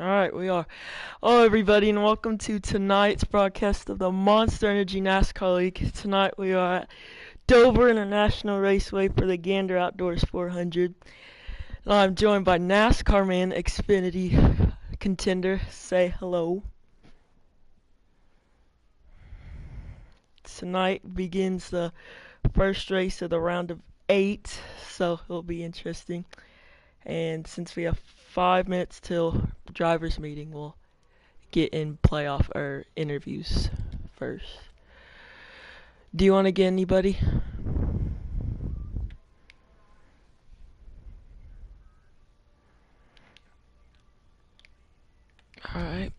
Alright, we are. Hello, everybody, and welcome to tonight's broadcast of the Monster Energy NASCAR League. Tonight we are at Dover International Raceway for the Gander Outdoors 400. And I'm joined by NASCAR Man Xfinity contender. Say hello. Tonight begins the first race of the round of 8, so it'll be interesting. And since we have 5 minutes till driver's meeting, we'll get in playoff or interviews first. Do you want to get anybody? Alright.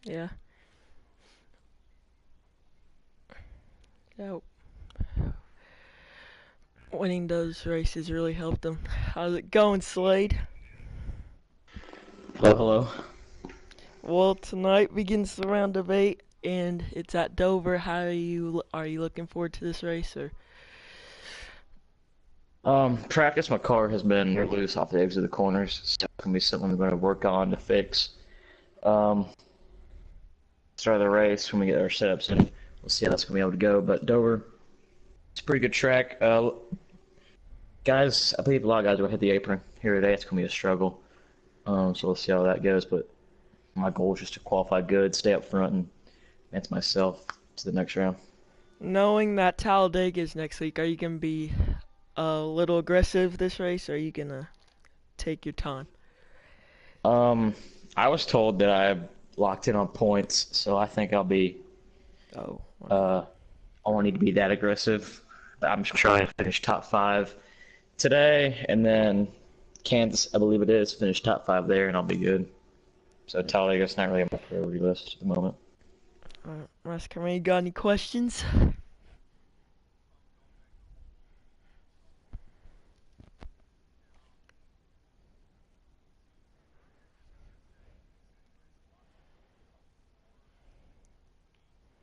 Yeah. Yeah. Winning those races really helped them. How's it going, Slade? Hello, hello. Well, tonight begins the round of 8, and it's at Dover. How are you looking forward to this race? Or Practice, my car has been loose off the edge of the corners. So it's gonna be something I'm gonna work on to fix. Um, Start of the race when we get our setups in. We'll see how that's gonna be able to go. But Dover, it's a pretty good track. Guys, I believe a lot of guys will hit the apron here today. It's gonna be a struggle. So we'll see how that goes. But my goal is just to qualify good, stay up front, and advance myself to the next round. knowing that Talladega is next week, are you gonna be a little aggressive this race, or are you gonna take your time? Um, I was told that I locked in on points, so I think I'll be Oh, wow. Uh, I won't need to be that aggressive. I'm just trying to finish top five today, and then Kansas, I believe it is, finish top five there, and I'll be good. So Talladega's not really on my priority list at the moment. Nascar, you got any questions?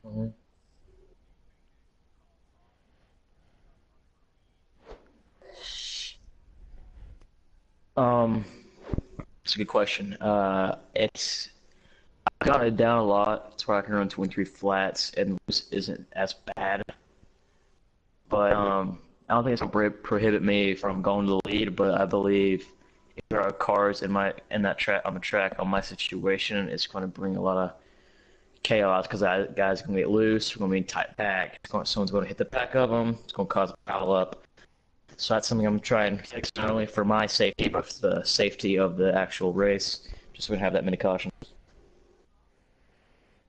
Mhm. Um, it's a good question. I've got it down a lot. It's where I can run 23 flats, and this isn't as bad. But I don't think it's gonna prohibit me from going to the lead. But I believe if there are cars in that track on the track on my situation, it's going to bring a lot of chaos because guys are going to get loose. We're going to be tight back. Someone's going to hit the back of them. It's going to cause a pile up. So that's something I'm trying to fix not only for my safety but for the safety of the actual race. Just so we don't have that many cautions.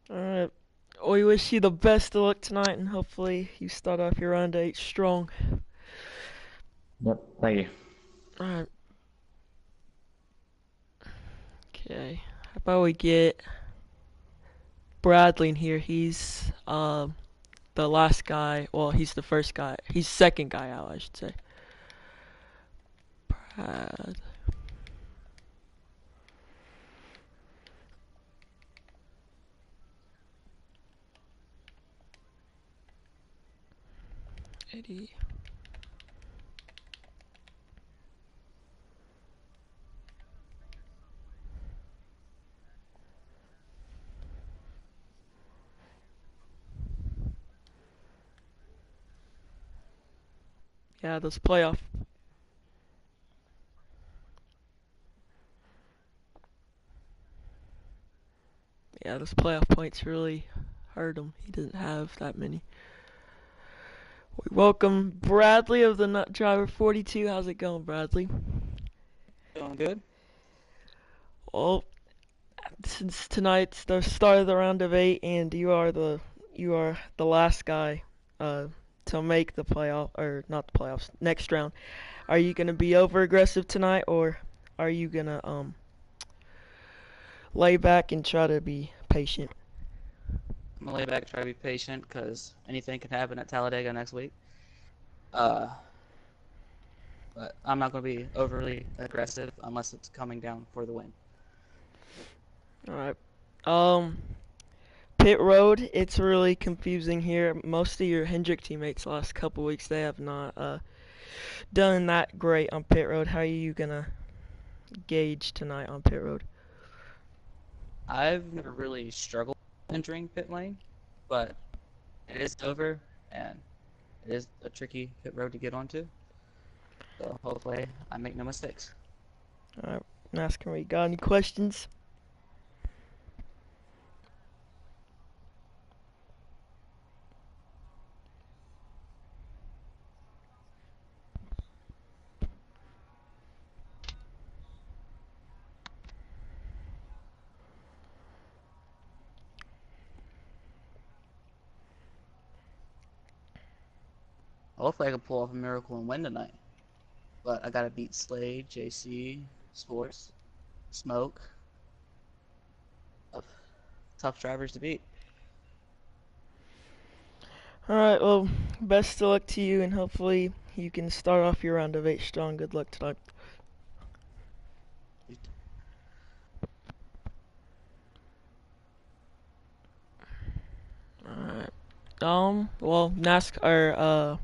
Alright. We wish you the best of luck tonight, and hopefully you start off your round 8 strong. Yep. Thank you. Alright. Okay. How about we get Bradley in here? He's the last guy. Well, he's the first guy. He's second guy out, I should say. Brad. Eddie. Yeah, those playoff. Yeah, those playoff points really hurt him. He doesn't have that many. We welcome Bradley of the Nut Driver 42. How's it going, Bradley? Doing good. Well, since tonight's the start of the round of 8, and you are the last guy uh, to make the playoff, or not the playoffs, next round. Are you gonna be over aggressive tonight, or are you gonna lay back and try to be patient? I'm gonna lay back, try to be patient, because anything can happen at Talladega next week. Uh, but I'm not gonna be overly aggressive unless it's coming down for the win. All right. Um, Pit road, it's really confusing here. Most of your Hendrick teammates the last couple weeks, they have not done that great on pit road. How are you gonna gauge tonight on pit road? I've never really struggled entering pit lane, but it is over and it is a tricky pit road to get onto. So hopefully I make no mistakes. Alright, Nascar, you got any questions? Hopefully I can pull off a miracle and win tonight. But I gotta beat Slade, JC, Sports, Smoke. Tough drivers to beat. Alright, well, best of luck to you, and hopefully you can start off your round of 8 strong. Good luck tonight. Alright. Well, NASCAR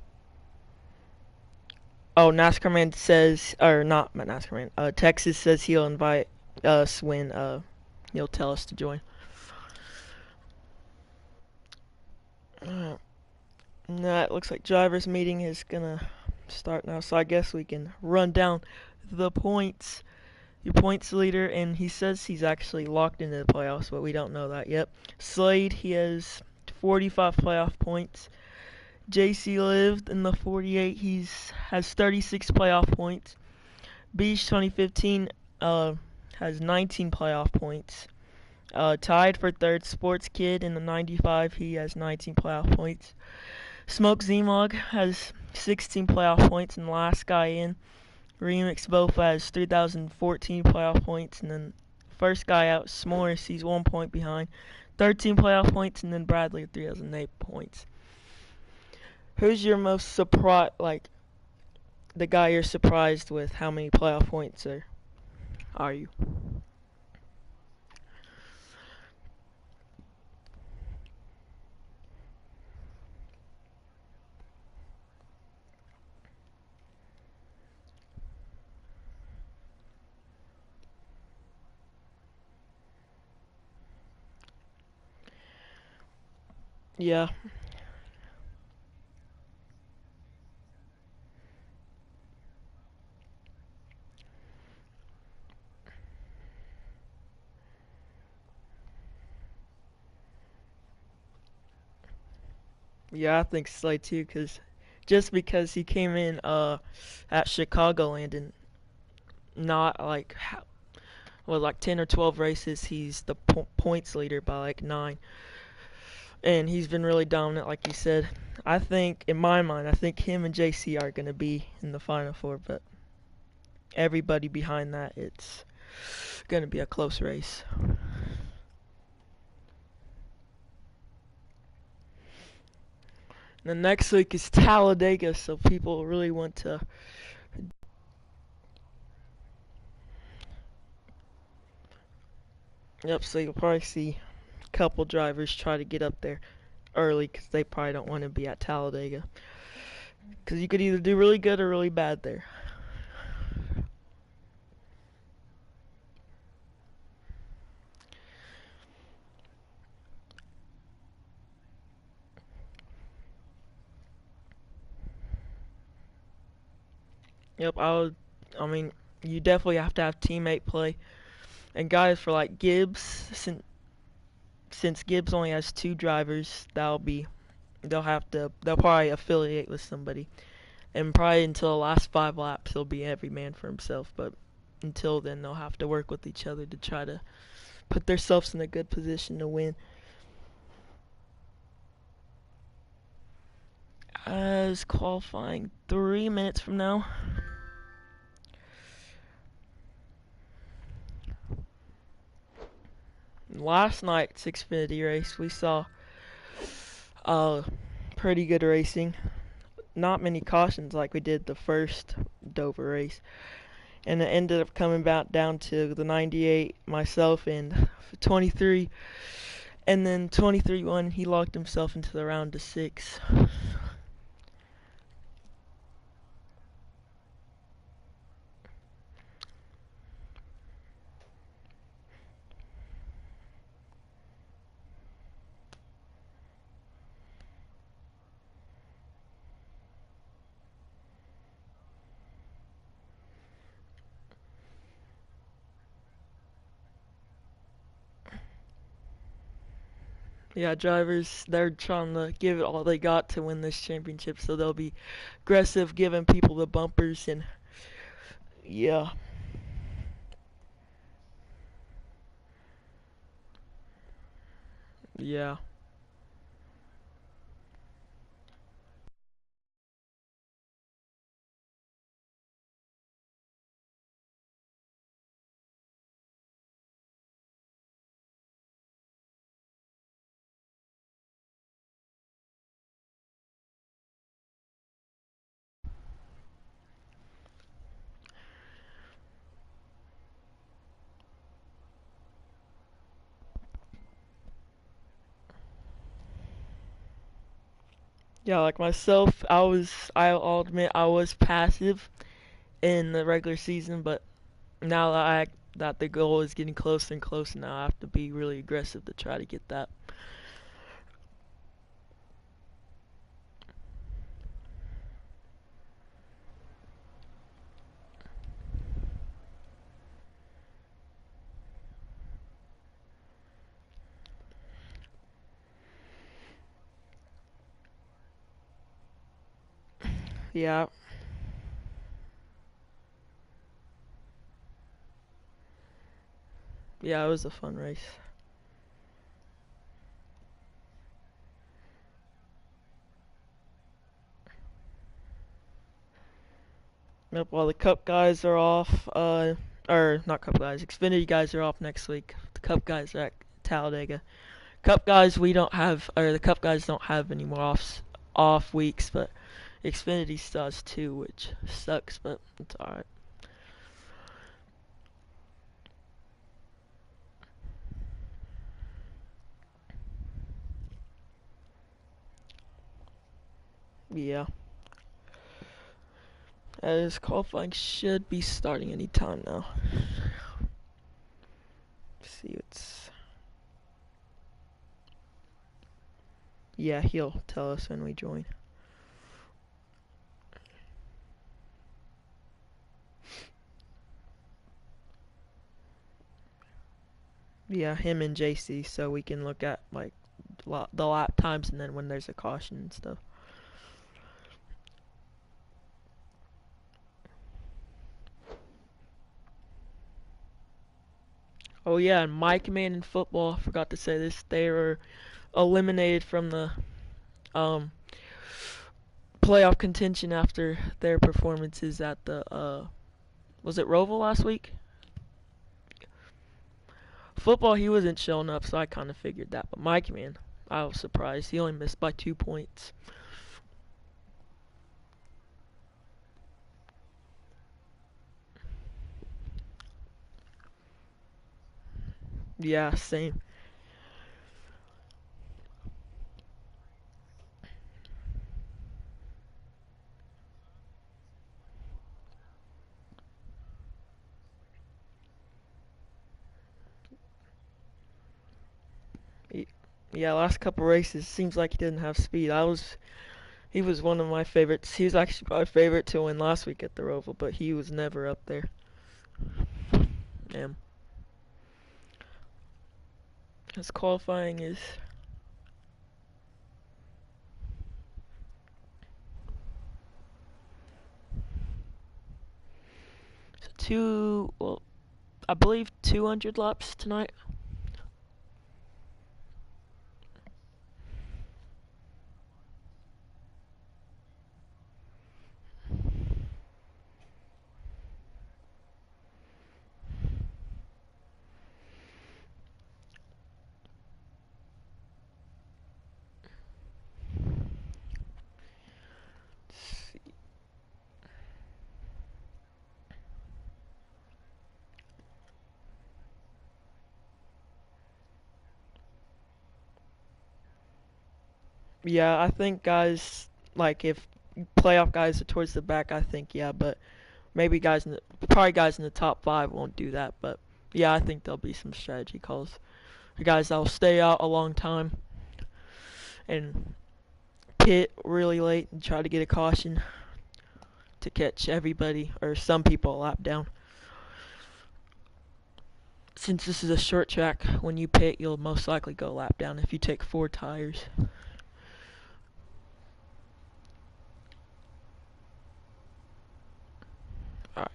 man says, or not NASCAR man, Texas says he'll invite us when, he'll tell us to join. Alright. That looks like driver's meeting is gonna start now, so I guess we can run down the points. Your points leader, and he says he's actually locked into the playoffs, but we don't know that yet. Slade, he has 45 playoff points. JC lived in the 48. Has 36 playoff points. Beach 2015 has 19 playoff points. Tied for third, Sports Kid in the 95. He has 19 playoff points. Smoke Zmog has 16 playoff points, and the last guy in, Remix Bofa, has 3,014 playoff points, and then first guy out, S'mores, he's 1 point behind, 13 playoff points, and then Bradley 3,008 points. Who's your most surprised, like, the guy you're surprised with how many playoff points are you? Yeah. Yeah, I think Slay too, just because he came in at Chicagoland and not like like 10 or 12 races, he's the points leader by like 9, and he's been really dominant, like you said. I think, in my mind, I think him and JC are gonna be in the Final Four, but everybody behind that, it's gonna be a close race. The next week is Talladega, so people really want to. Yep, so you'll probably see a couple drivers try to get up there early because they probably don't want to be at Talladega. Because you could either do really good or really bad there. Yep, I mean, you definitely have to have teammate play. And guys, for like Gibbs, since Gibbs only has 2 drivers, they'll probably affiliate with somebody. And probably until the last 5 laps, he'll be every man for himself. But until then, they'll have to work with each other to try to put themselves in a good position to win. As qualifying 3 minutes from now. Last night's Xfinity race, we saw pretty good racing. Not many cautions like we did the first Dover race. And it ended up coming back down to the 98, myself, and 23. And then 23-1, he locked himself into the round of 6. Yeah, drivers, they're trying to give it all they got to win this championship, so they'll be aggressive, giving people the bumpers, and yeah. Yeah. Yeah, like myself, I'll admit I was passive in the regular season, but now that the goal is getting closer and closer now, I have to be really aggressive to try to get that. Yeah. Yeah, it was a fun race. Yep, while the Cup guys are off, or not Cup guys, Xfinity guys are off next week. The Cup guys are at Talladega. Cup guys, we don't have, or the Cup guys don't have any more off weeks, but Xfinity still has 2, which sucks, but it's alright. Yeah. As qualifying should be starting any time now. Let's see, it's. Yeah, he'll tell us when we join. Yeah, him and JC, so we can look at like the lap times and then when there's a caution and stuff. Oh yeah, and Mike Man in football, I forgot to say this, they were eliminated from the um playoff contention after their performances at the was it Roval last week? Football, he wasn't showing up, so I kind of figured that. But Mike Man, I was surprised. He only missed by 2 points. Yeah, same. Yeah, last couple races seems like he didn't have speed. He was one of my favorites. He was actually my favorite to win last week at the Roval, but he was never up there. Damn. His qualifying is I believe 200 laps tonight. Yeah, I think guys, like if playoff guys are towards the back, I think yeah, but maybe probably guys in the top five won't do that. But yeah, I think there'll be some strategy calls. The guys that'll stay out a long time and pit really late and try to get a caution to catch everybody or some people a lap down. Since this is a short track, when you pit, you'll most likely go a lap down if you take 4 tires. Alright.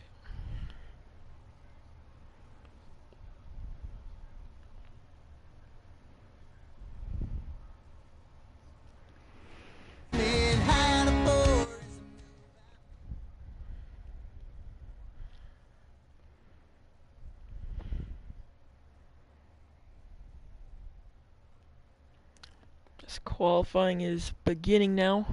Just qualifying is beginning now.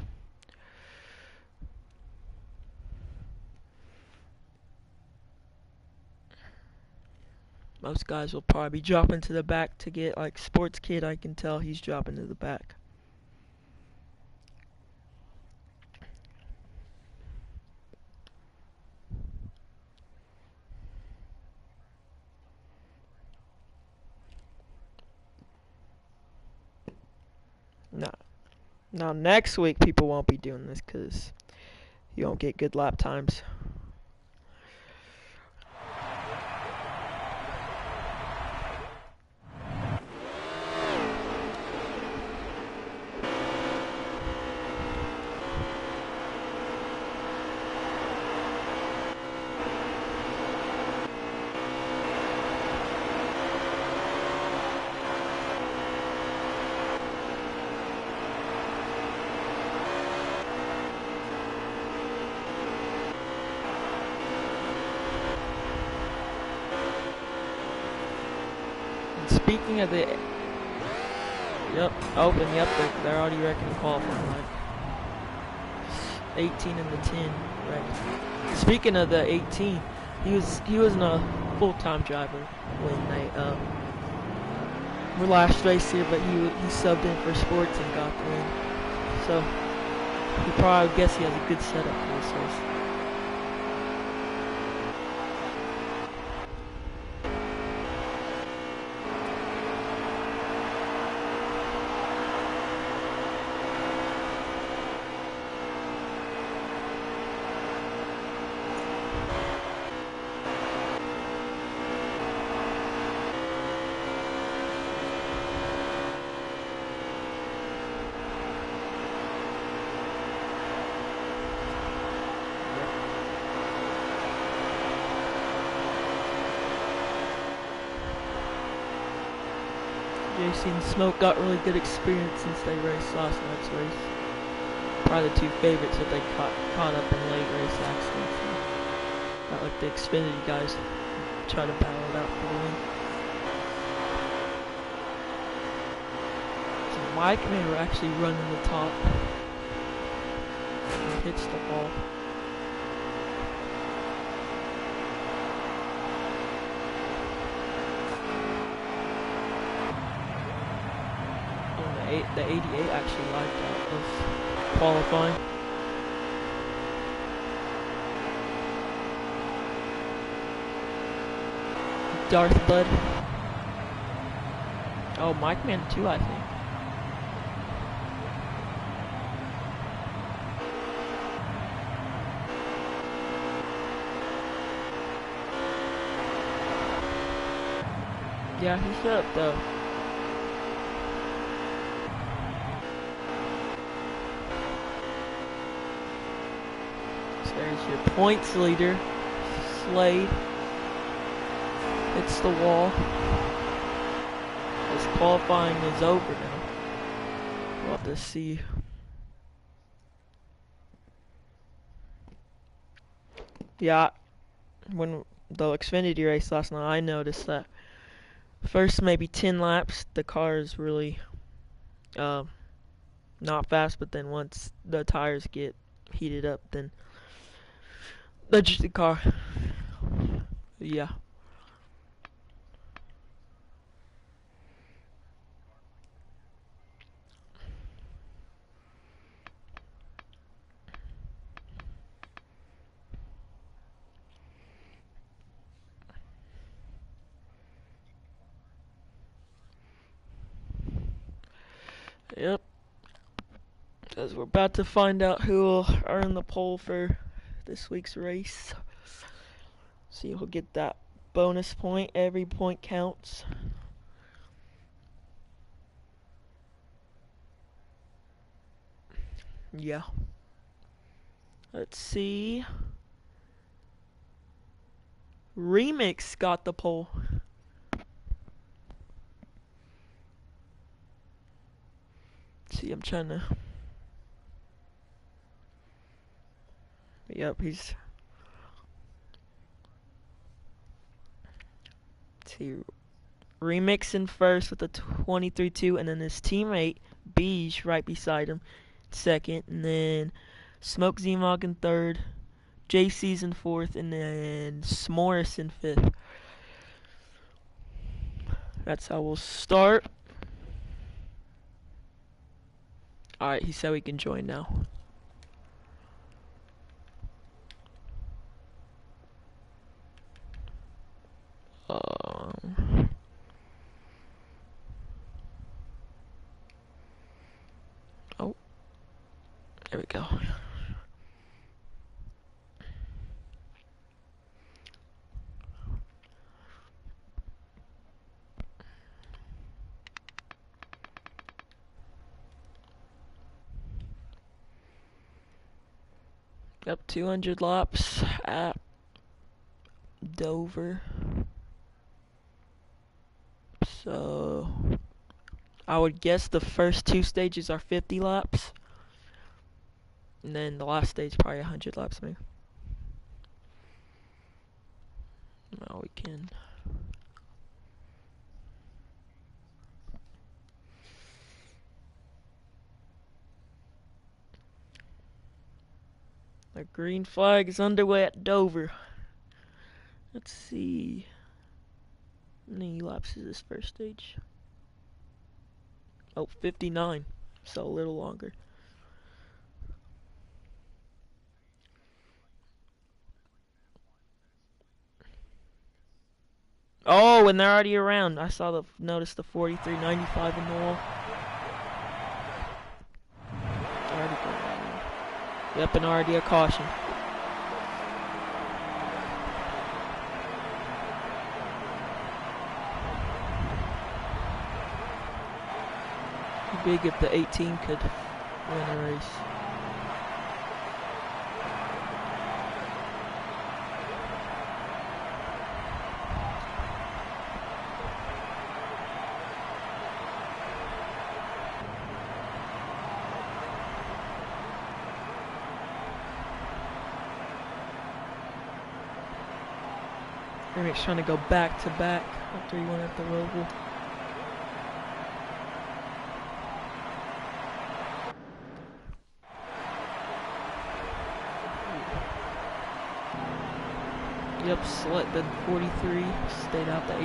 Most guys will probably be dropping to the back to get like Sports Kid. I can tell he's dropping to the back. Now next week people won't be doing this because you won't get good lap times. Speaking of the, they're already reckoning qualifying, like 18 and the 10, right? Speaking of the 18, he wasn't a full-time driver when they were last race here, but he subbed in for sports and got the win. So he probably, I guess he has a good setup for this race. JC and Smoke got really good experience since they raced last night's race. Probably the two favorites that they caught up in late race accidents. Not like the Xfinity guys try to battle it out for the win. So Mike and they were actually running the top. He hits the wall. The 88 actually lied out of qualifying. Darth Bud. Oh, Mike Man too, I think. Yeah, he shut up though. There's your points leader, Slade. Hits the wall. This qualifying is over now. We'll have to see. Yeah, when the Xfinity race last night, I noticed that first maybe 10 laps, the car is really not fast, but then once the tires get heated up, then the car. Yeah. Yep. Because we're about to find out who will earn the pole for this week's race. So you'll get that bonus point. Every point counts. Yeah. Let's see. Remix got the pole. See, I'm trying to. Yep, he's. See, Remix in first with a 23-2, and then his teammate Beige right beside him, second, and then Smoke Zmog in third, JC's in fourth, and then S'mores in fifth. That's how we'll start. Alright, he said we can join now. Oh, there we go. Up 200 laps at Dover. So I would guess the first two stages are 50 laps. And then the last stage probably 100 laps maybe. Now we can. The green flag is underway at Dover. Let's see. How many laps is this first stage? Oh, 59. So a little longer. Oh, and they're already around. I saw noticed the 43.95 in the wall. Already going around. Yep, and already a caution. Big if the 18 could win a race. Eric's trying to go back to back after he went at the Roval. Yep, selected 43, stayed out the 88.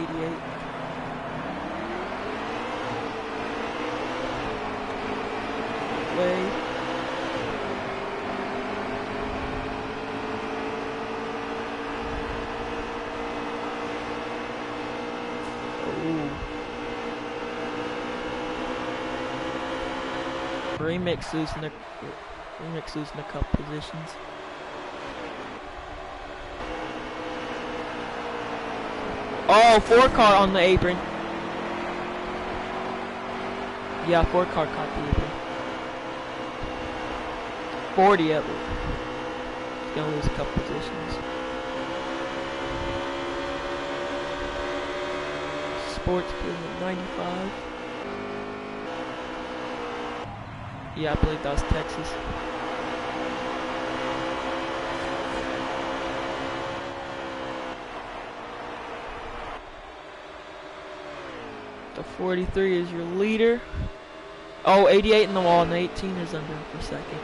Way. Remix losing a couple positions. Oh, 4-car on the apron. Yeah, 4-car caught the apron. 40 of it. He's gonna lose a couple positions. Sports putting at 95. Yeah, I believe that was Texas. The 43 is your leader. Oh, 88 in the wall, and the 18 is under him for second.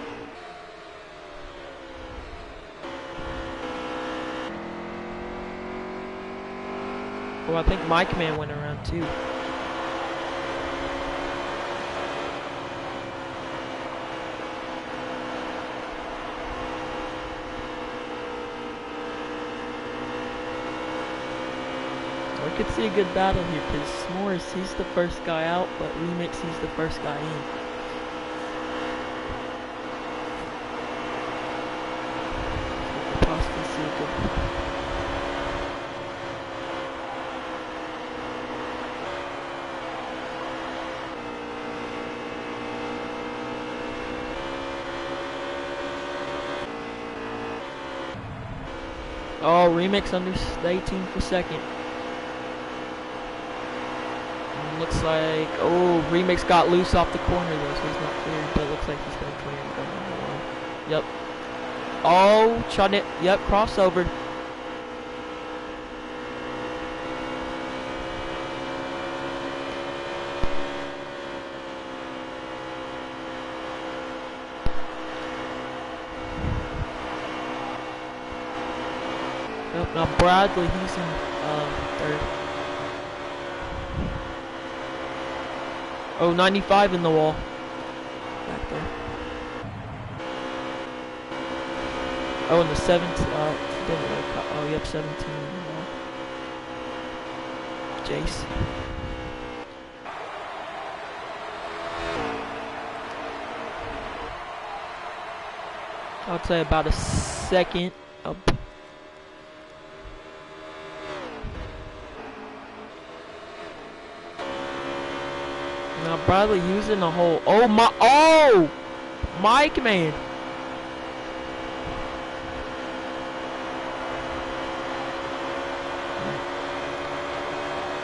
Well, I think Mike Man went around too. We could see a good battle here because S'mores, he's the first guy out, but Remix, he's the first guy in. Oh, Remix under the 18 for second. Looks like, oh, Remix got loose off the corner though, so he's not cleared, but looks like he's going to clear and go number one. Yep. Oh, shot it. Yep, crossover. Yep, now Bradley, he's in third. Oh, 95 in the wall. Back there. Oh, and the 17, didn't really cut. Oh, yep, 17 in the wall. Jace. I'd say about a second up. Now Bradley using the hole. Oh my! Oh, Mike, man.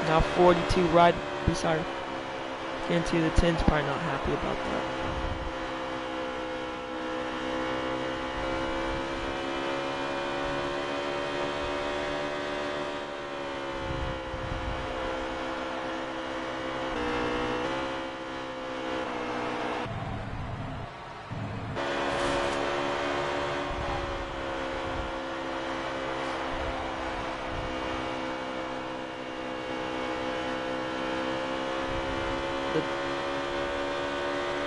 Now 42 right beside him. Can't see the 10's probably not happy about that.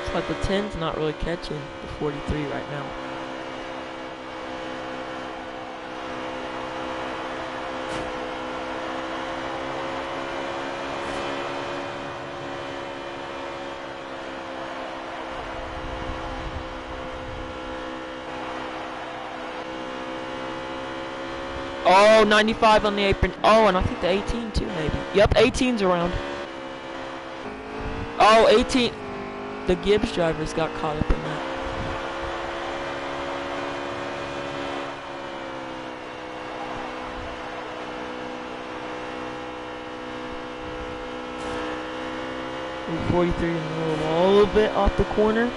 It's like the 10's not really catching the 43 right now. Oh, 95 on the apron. Oh, and I think the 18 too, maybe. Yep, 18's around. Oh, 18. The Gibbs drivers got caught up in that. Ooh, 43 in the middle, a little bit off the corner.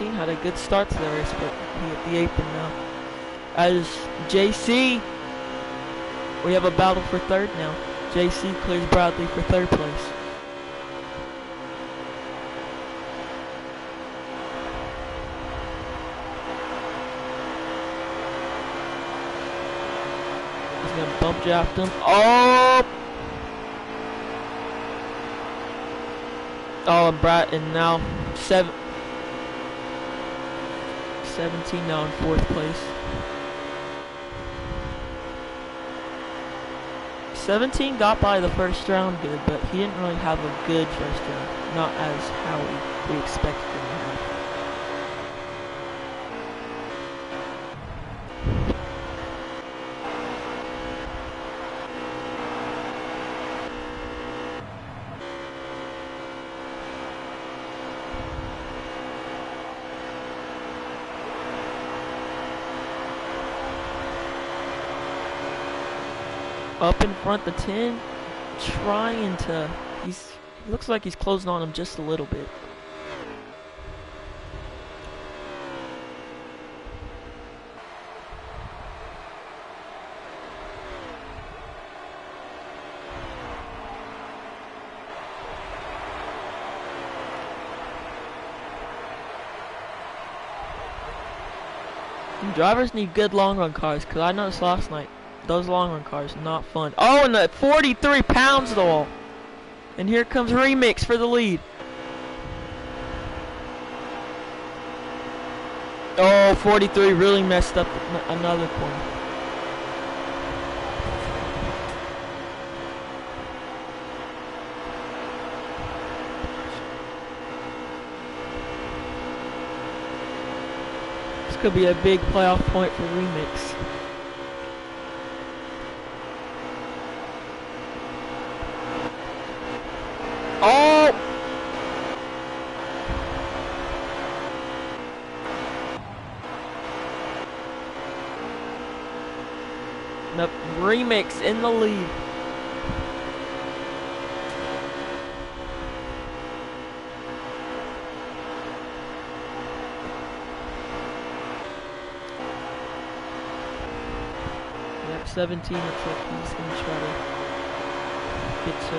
Had a good start to the race, but he hit the apron now. As JC, we have a battle for third now. JC clears Bradley for third place. He's gonna bump draft him. Oh! Oh, and now 17 now in fourth place. 17 got by the first round good, but he didn't really have a good first round. Not as how we expected him to have. Up in front, the 10, trying to, he looks like he's closing on him just a little bit. And drivers need good long run cars, because I noticed last night, those long run cars, not fun. Oh, and the 43 pounds the wall. And here comes Remix for the lead. Oh, 43 really messed up another corner. This could be a big playoff point for Remix. Nope. Remix in the lead. Yep, 17. Looks like he's gonna try to get to.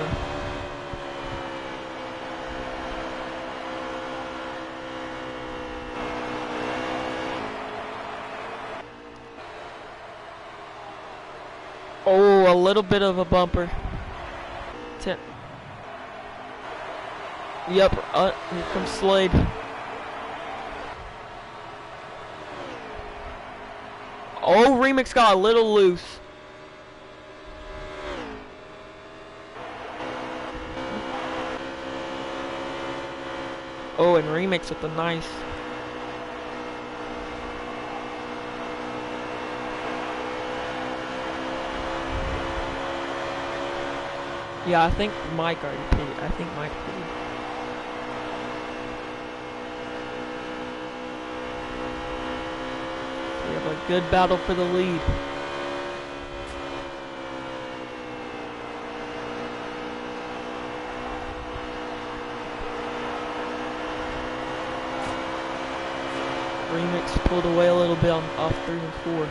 Oh, a little bit of a bumper. 10. Yep, here comes Slade. Oh, Remix got a little loose. Oh, and Remix with the nice. Yeah, I think Mike already pitted. I think Mike pitted. We have a good battle for the lead. Remix pulled away a little bit off 3 and 4.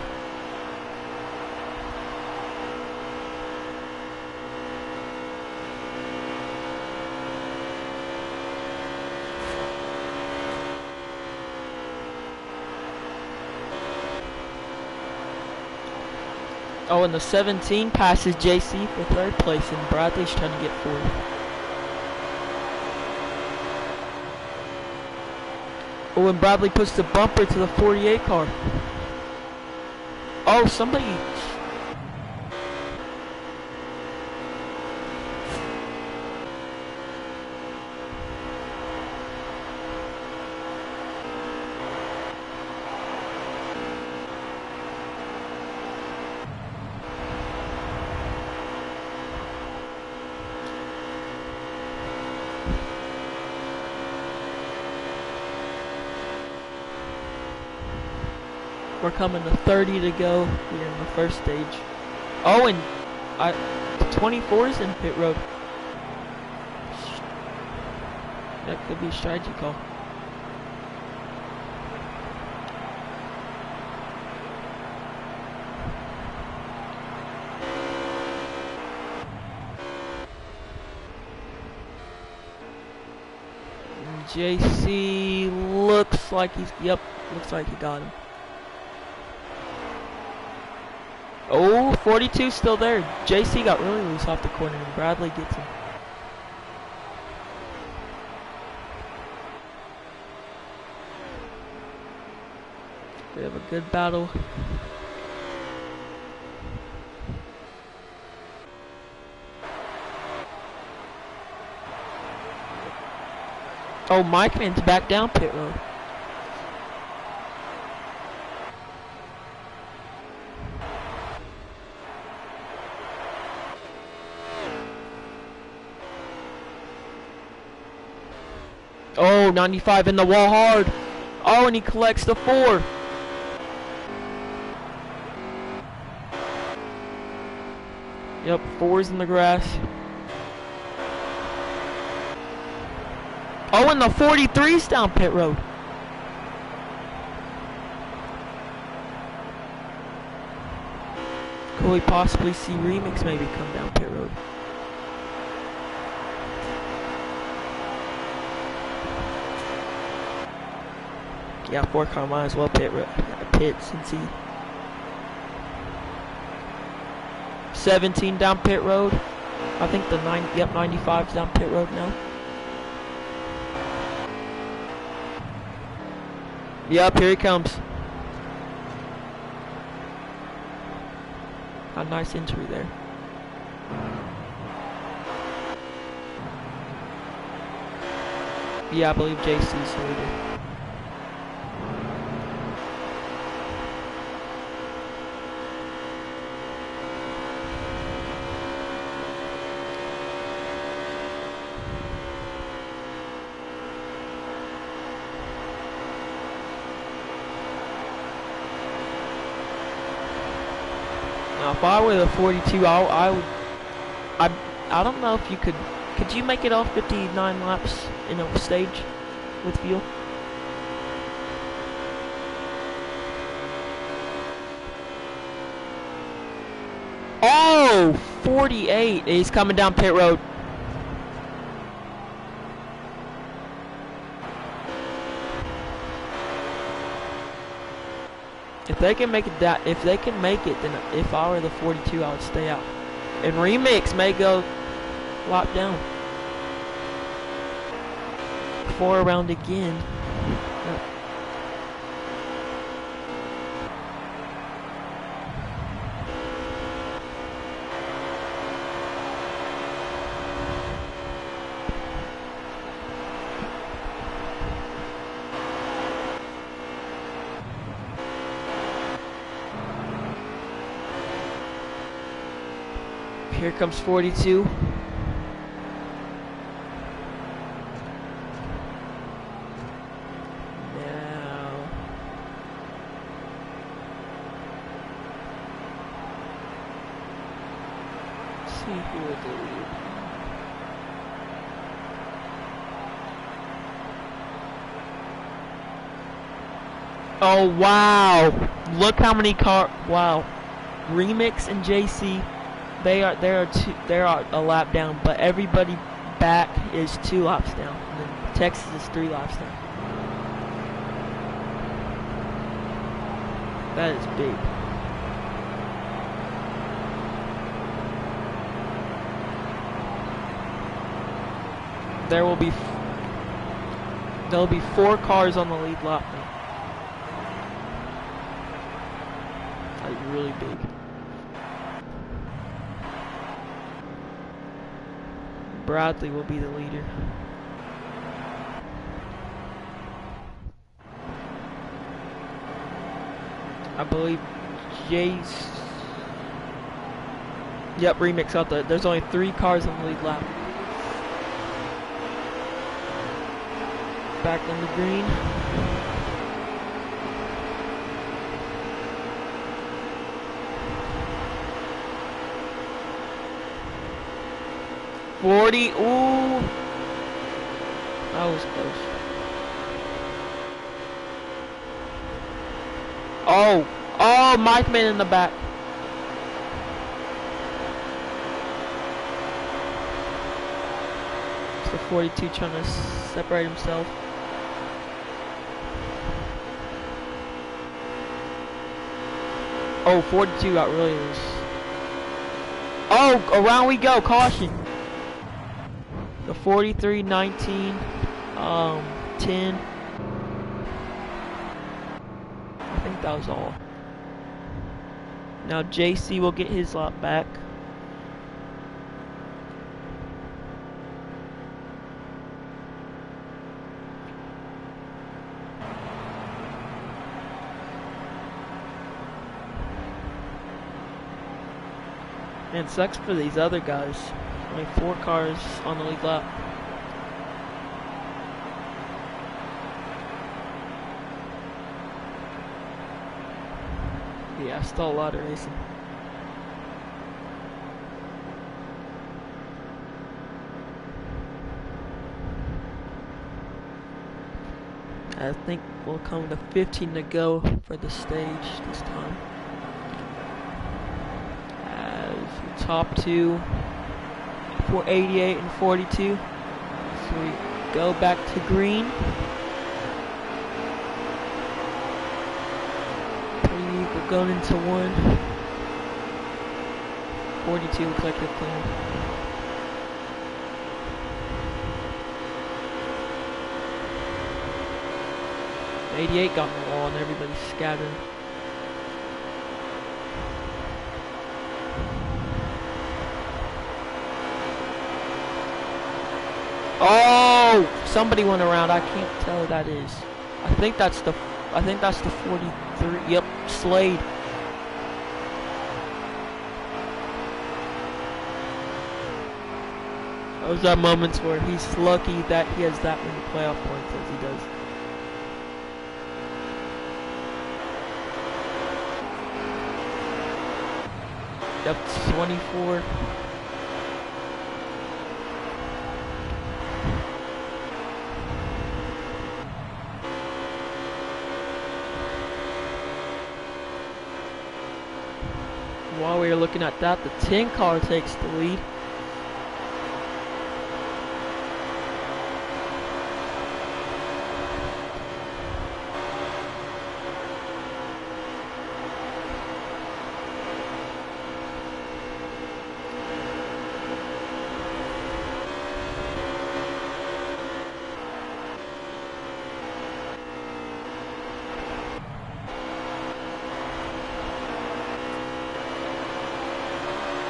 Oh, and the 17 passes JC for 3rd place, and Bradley's trying to get 4th. Oh, and Bradley puts the bumper to the 48 car. Oh, somebody. We're coming to 30 to go here in the first stage. Oh, and 24 is in pit road. That could be a strategy call. And JC looks like he's, yep, looks like he got him. Oh, 42 still there. JC got really loose off the corner and Bradley gets him. We have a good battle. Oh, Mike Man's back down pit road. Oh, 95 in the wall hard. Oh, and he collects the 4. Yep, 4's in the grass. Oh, and the 43's down pit road. Could we possibly see Remix maybe come down pit road? Yeah, 4 car might as well pit since he 17 down pit road. I think the 95's down pit road now. Yep, here he comes. A nice entry there. Yeah, I believe JC's the leader. Now, if I were the 42, I don't know if you could you make it all 59 laps in a stage with fuel? Oh, 48. He's coming down pit road. If they can make it then if I were the 42, I would stay out. And Remix may go lap down. 4 around again. Here comes 42. Now. Let's see who will do. Oh wow! Look how many wow. Remix and JC. They are a lap down, but everybody back is 2 laps down. And then Texas is 3 laps down. That is big. There'll be 4 cars on the lead lap now. That is really big. Bradley will be the leader. I believe Jace. Yep, Remix out there. There's only 3 cars on the lead lap. Back on the green. Ooh, that was close. Oh, Mike Man in the back. It's the 42 trying to separate himself. Oh, 42 got really loose. Oh, around we go, caution. The 43, 19, 10. I think that was all. Now JC will get his lap back. Man, it sucks for these other guys. Only 4 cars on the lead lap. Yeah, still a lot of racing. I think we'll come to 15 to go for the stage this time. As the top 2 for 88 and 42. So we go back to green. We're going into 1. 42 looks like they're clean. '88 got in the wall and everybody's scattering. Oh, somebody went around. I can't tell who that is. I think that's the 43. Yep, Slade. Those are moments where he's lucky that he has that many playoff points as he does. Yep, 24. While we are looking at that, the 10 car takes the lead.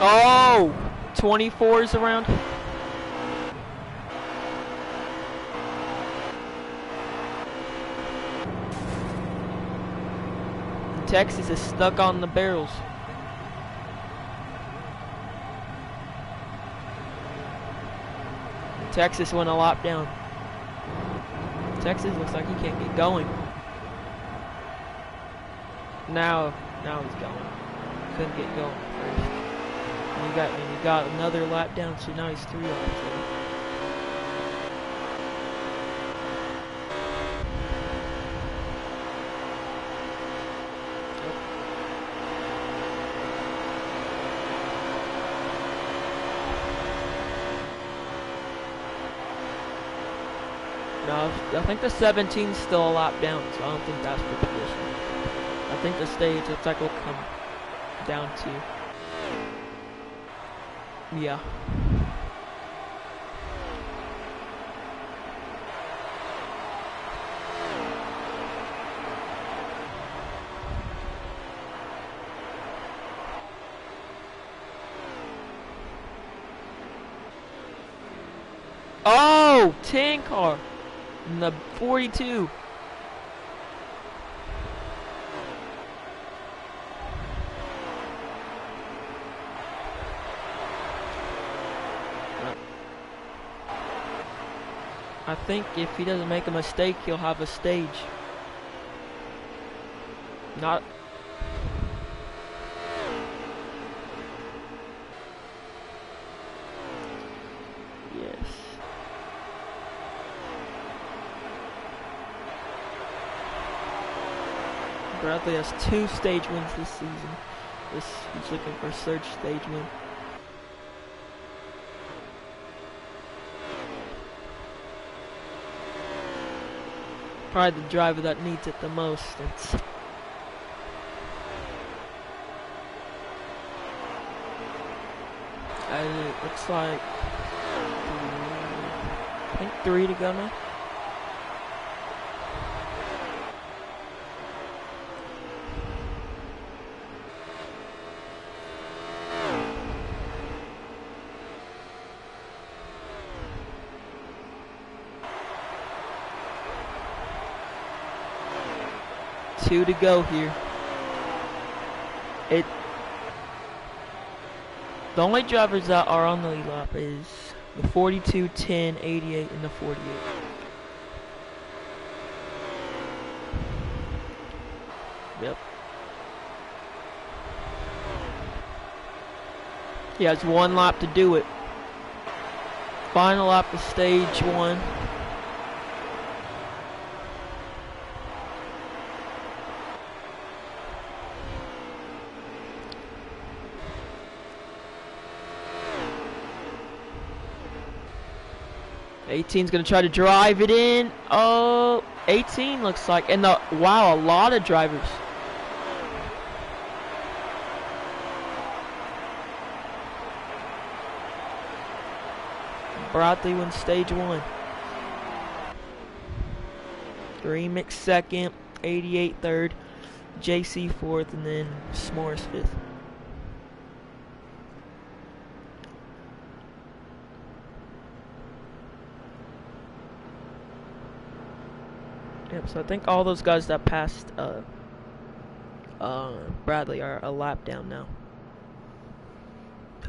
Oh, 24 is around. And Texas is stuck on the barrels. Texas went a lap down. Texas looks like he can't get going. Now he's going. Couldn't get going first. And he got another lap down, so now he's 3 laps in. No, I think the 17's still a lap down, so I don't think that's for position. I think the stage looks like will come down to. Yeah. Oh, 10 car. And the 42. I think if he doesn't make a mistake, he'll have a stage. Not. Yes. Bradley has 2 stage wins this season. He's looking for a third stage win. Probably the driver that needs it the most. It looks like I think 3 to go now. Two to go here. The only drivers that are on the lead lap is the 42, 10, 88, and the 48. Yep. He has 1 lap to do it. Final lap of stage 1. '18's gonna try to drive it in. Oh, 18 looks like, and wow, a lot of drivers. Bradley wins stage 1. Remix second, 88 third, JC fourth, and then S'mores fifth. Yep, so I think all those guys that passed Bradley are a lap down now.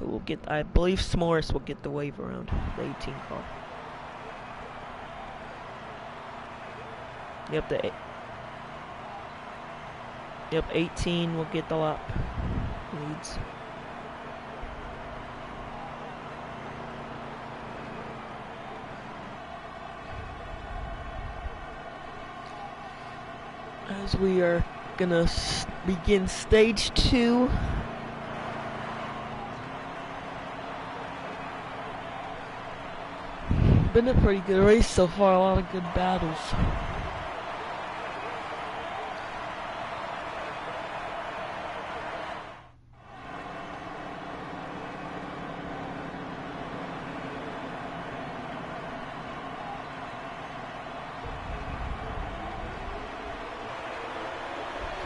Who will get, I believe S'mores will get the wave around the 18 car. Yep, 18 will get the lap leads. as we are gonna begin stage 2. Been a pretty good race so far, a lot of good battles.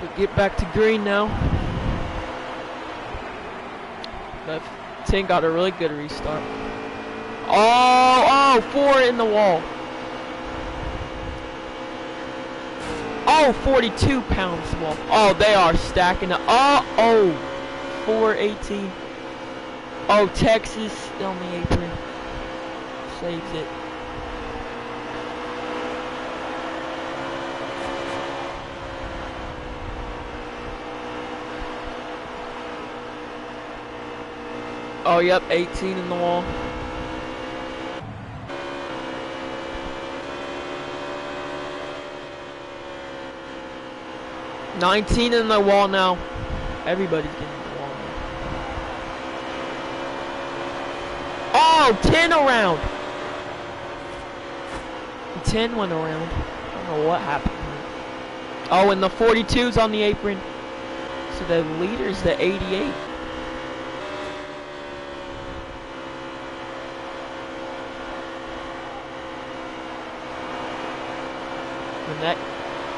We get back to green now. That 10 got a really good restart. Oh, 4 in the wall. Oh, 42 pounds wall. Oh, they are stacking up. Oh, 418. Oh, Texas on the apron. Saves it. Oh, yep, 18 in the wall. $19 in the wall now. Everybody's getting in the wall now. Oh, 10 around. 10 went around. I don't know what happened here. Oh, and the 42's on the apron. So the leader's the 88.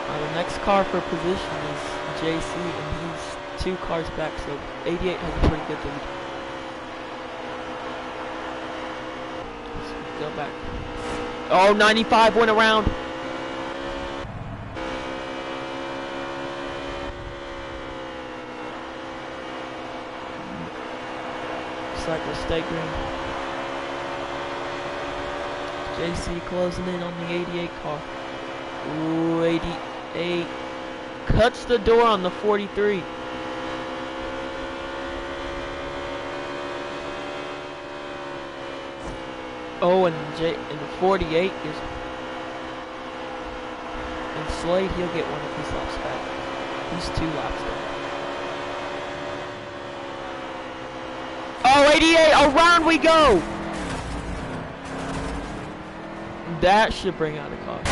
The next car for position is JC, and he's 2 cars back, so 88 has a pretty good lead. Let's go back. Oh, 95 went around. Looks like we'll stay green. JC closing in on the 88 car. Ooh, 88 cuts the door on the 43. Oh, and the 48 is. And Slade, he'll get one of his laps back. He's 2 laps back. Oh, 88, around we go! That should bring out a car.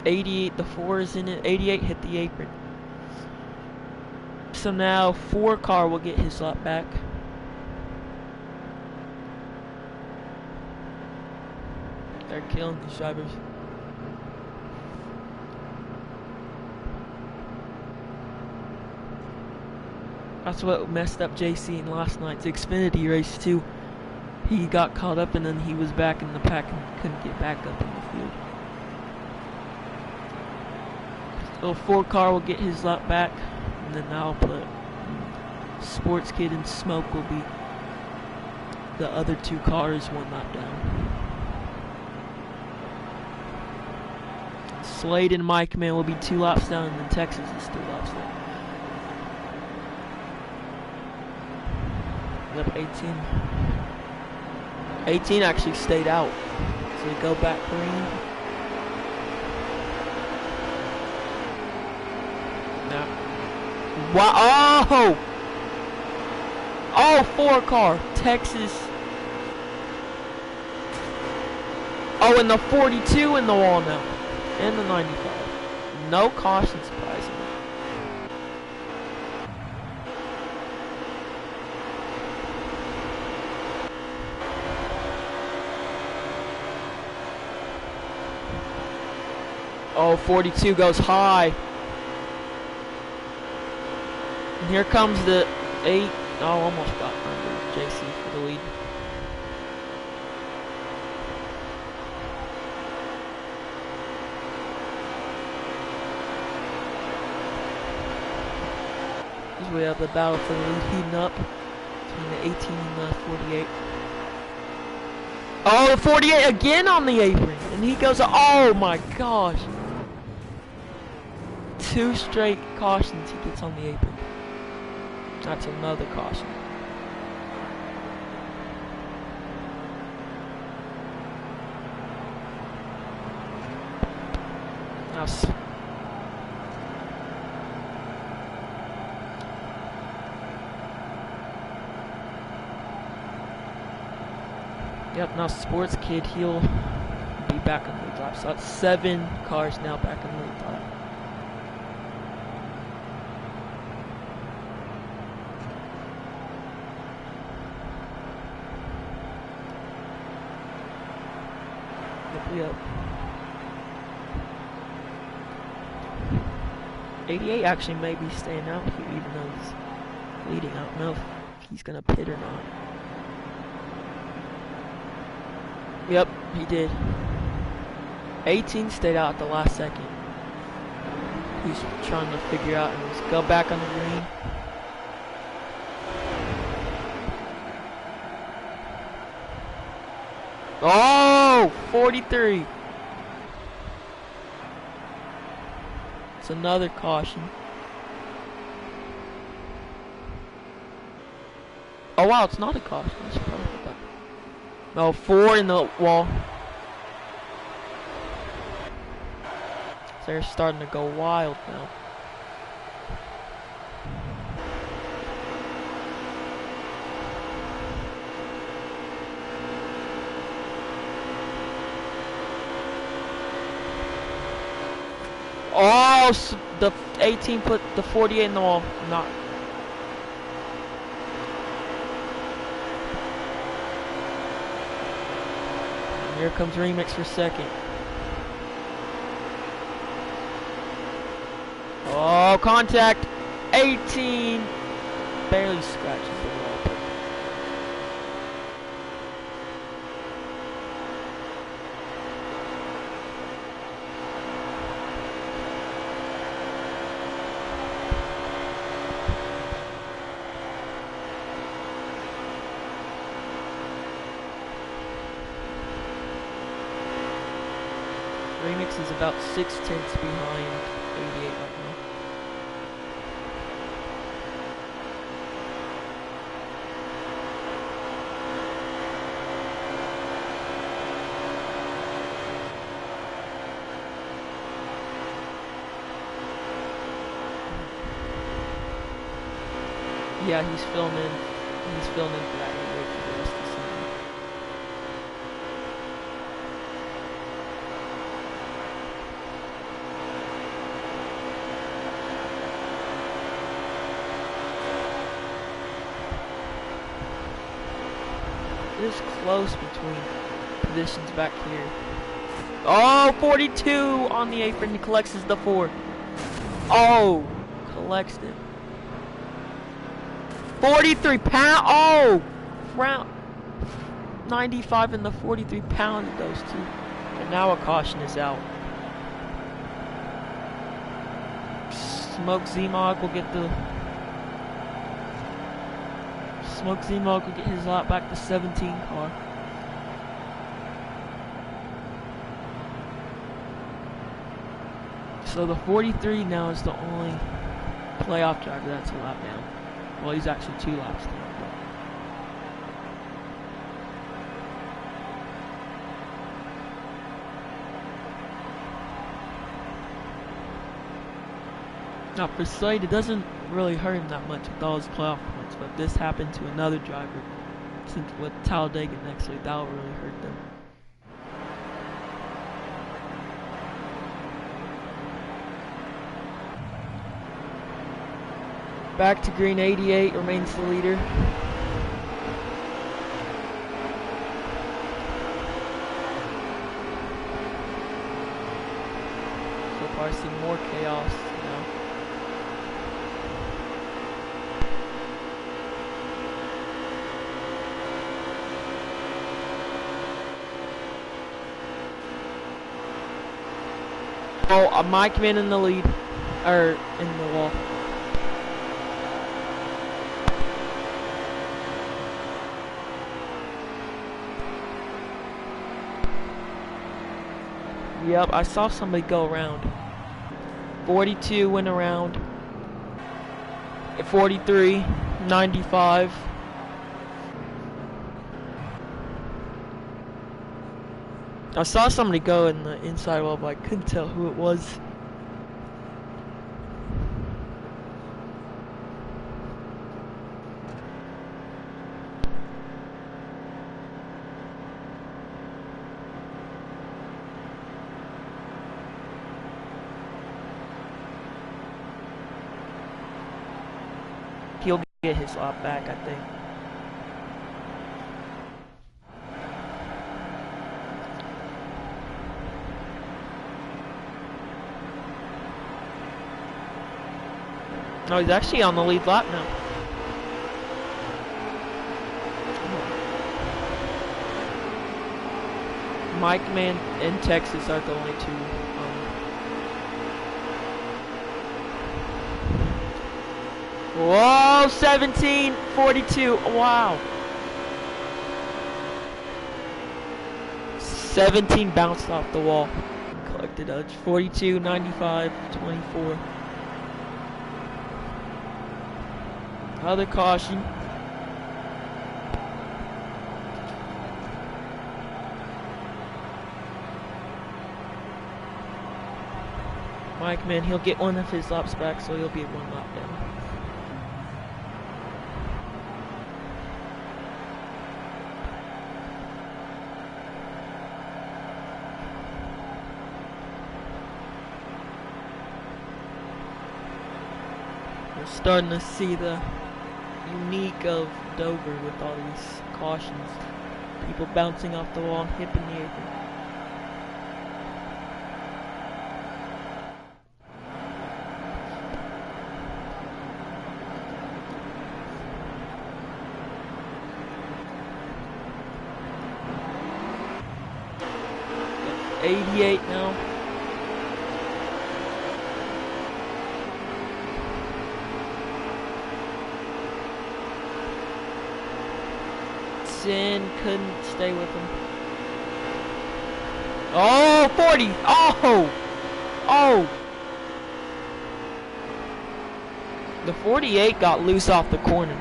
88, the 4 is in it. 88 hit the apron. So now 4 car will get his lap back. They're killing these drivers. That's what messed up JC in last night's Xfinity race too. He got caught up and then he was back in the pack and couldn't get back up in the field. So 4 car will get his lap back, and then I'll put Sports Kid and Smoke will be the other 2 cars 1 lap down. Slade and Mike Man will be 2 laps down, and then Texas is 3 laps down. Yep, 18. 18 actually stayed out, so we go back green. Wow! Oh, 4 car, Texas. Oh, and the 42 in the wall now, and the 95. No caution, surprisingly. Oh, 42 goes high. And here comes the 8. Oh, almost got under JC for the lead. As we have the battle for the lead heating up between the 18 and the 48. Oh, the 48 again on the apron. And he goes, oh my gosh. 2 straight cautions he gets on the apron. That's another caution. Now, yep, now Sports Kid, he'll be back in the lead lap. So that's 7 cars now back in the lead lap. Yep. 88 actually may be staying out here even though he's leading. I don't know if he's gonna pit or not. Yep, he did. 18 stayed out at the last second. He's trying to figure out and just go back on the green. Oh, 43. It's another caution. Oh wow, it's not a caution. It's perfect. No, 4 in the wall. So they're starting to go wild now. Oh, so the 18 put the 48 in the wall. Not. And here comes Remix for second. Oh, contact. 18 barely scratches the wall. Remix is about 6/10 behind 88 right now. Yeah, he's filling in. He's filling in for that anyway for the rest of the season. It is close between positions back here. Oh, 42 on the apron. He collects the 4. Oh, collects it. 43 pound. Oh, round 95 and the 43 pounded those two. And now a caution is out. Smoke Z-Mog will get the. Smoke Z-Mog will get his lap back to 17 car. So the 43 now is the only playoff driver that's a lap down. Well, he's actually 2 laps down. Now, for Slade, it doesn't really hurt him that much with all his playoff points, but if this happened to another driver, since with Talladega next week, that will really hurt them. Back to green, 88 remains the leader. So far, see more chaos now. Oh, Mike Man in the lead, or in the wall. Yep, I saw somebody go around. 42 went around. 43, 95. I saw somebody go in the inside wall, but I couldn't tell who it was. get his lap back, I think. No, he's actually on the lead lap now. Mike Man and Texas are the only two. Whoa, 17:42. Wow. 17 bounced off the wall. Collected edge. 42, 95, 24. Other caution. Mike, man, he'll get one of his laps back, so he'll be 1 lap down. We're starting to see the unique of Dover with all these cautions. People bouncing off the wall, hip in the air. .88 now. Sin couldn't stay with him. Oh, 40! Oh! Oh! The 48 got loose off the corner.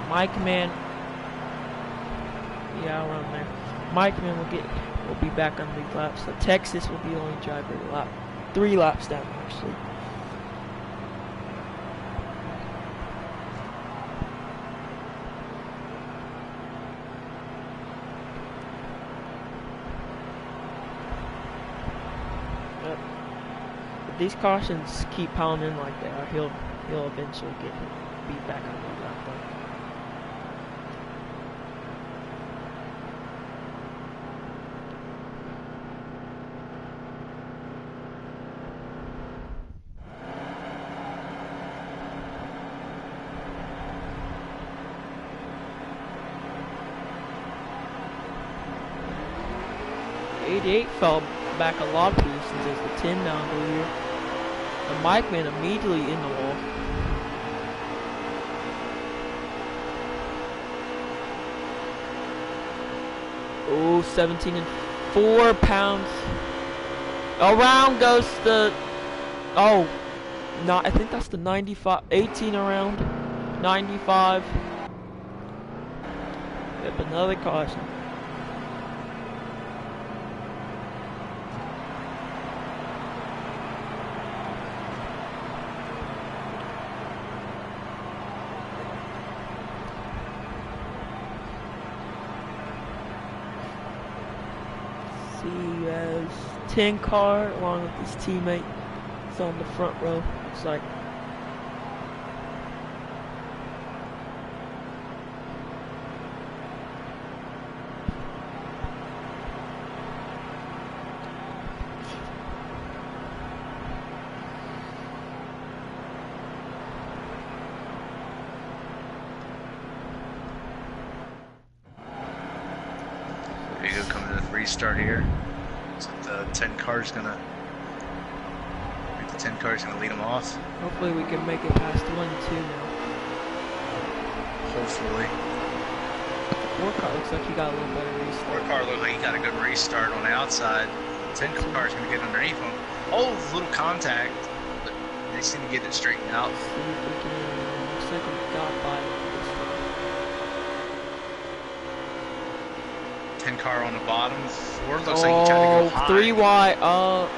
Mike Man, yeah, around there. Mike Man will be back on the lap. So Texas will be the only driver lap, 3 laps down actually. Yep. If these cautions keep pounding like that, he'll eventually be back on the lap. Though. 88 fell back a lot of positions as the 10 down over here. The Mike Man immediately in the wall. Oh, 17 and 4 pounds. Around goes the, oh, not, I think that's the 95, 18 around, 95. Yep, another caution. He has 10 car along with his teammate. He's on the front row. Looks like. There you go, coming to the restart here. So the 10 car's gonna. I think the 10 car's gonna lead them off. Hopefully we can make it past 1 and 2 now. Hopefully. 4 car looks like he got a little better restart. 4 car looks like he got a good restart on the outside. 10 car's gonna get underneath him. Oh, little contact, but they seem to get it straightened out. See if we can. Looks like we got by this 10 car on the bottom. 4 looks like he tried to go high. 3 wide. Almost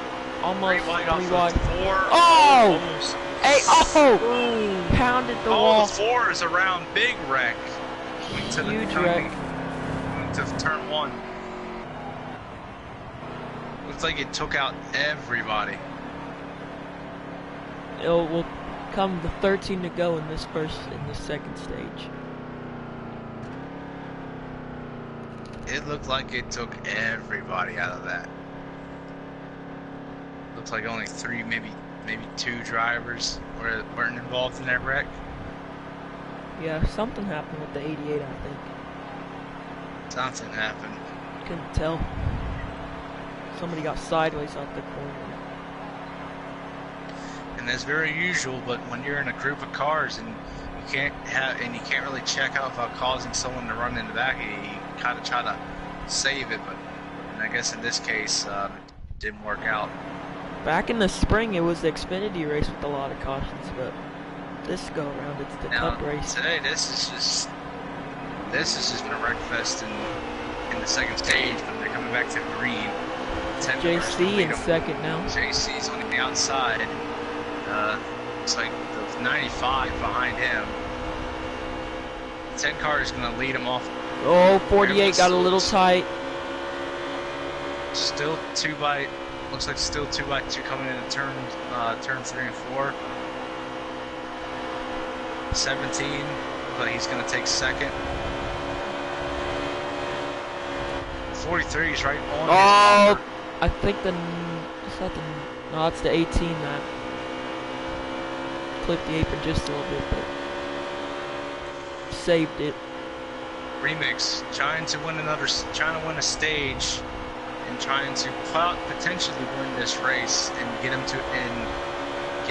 3 3 wide. wide. 4. Oh! Almost. Hey, oh! Pounded the wall. Oh, the 4 is around big wreck. Went to Huge the wreck. Went to turn 1. Looks like it took out everybody. It will come the 13 to go in this second stage. It looked like it took everybody out of that. Looks like only three, maybe two drivers weren't involved in that wreck. Yeah, something happened with the 88, I think. Something happened. Couldn't tell. Somebody got sideways out the corner. And that's very usual, but when you're in a group of cars and you can't really check out without causing someone to run in the back, you kind of try to save it, but I guess in this case, it didn't work out. Back in the spring, it was the Xfinity race with a lot of cautions, but this go around, it's the Cup race. Today, this has just been a wreck fest in the second stage, but they're coming back to the green. JC in second now. JC's on the outside. Looks like the 95 behind him. 10 car is going to lead him off. Oh, 48 got a little tight. Still looks like still 2x2 coming into turn 3 and 4. 17, but he's going to take second. 43 is right on his bumper. I think no, it's the 18 that clipped the apron just a little bit, but saved it. Remix trying to win a stage and trying to potentially win this race and get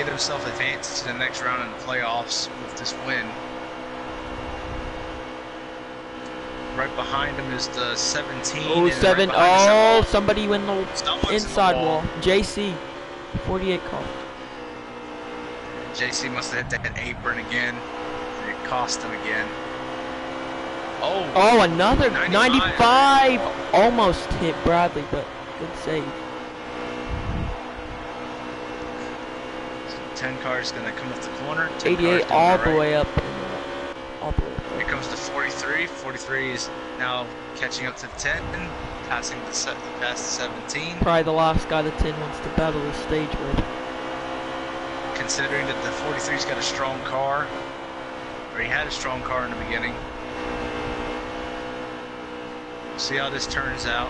himself advanced to the next round in the playoffs with this win. Right behind him is the 17. Oh, 7. Oh, somebody went the inside wall. JC, 48 call. JC must have hit that apron again. And it cost him again. Oh, another 95. Almost hit Bradley, but good save. 10 cars going to come off the corner. 88 all the way up. Here comes the 43. 43 is now catching up to the 10, passing past the 17. Probably the last guy the 10 wants to battle the stage with. Considering that the 43's got a strong car, or he had a strong car in the beginning. See how this turns out.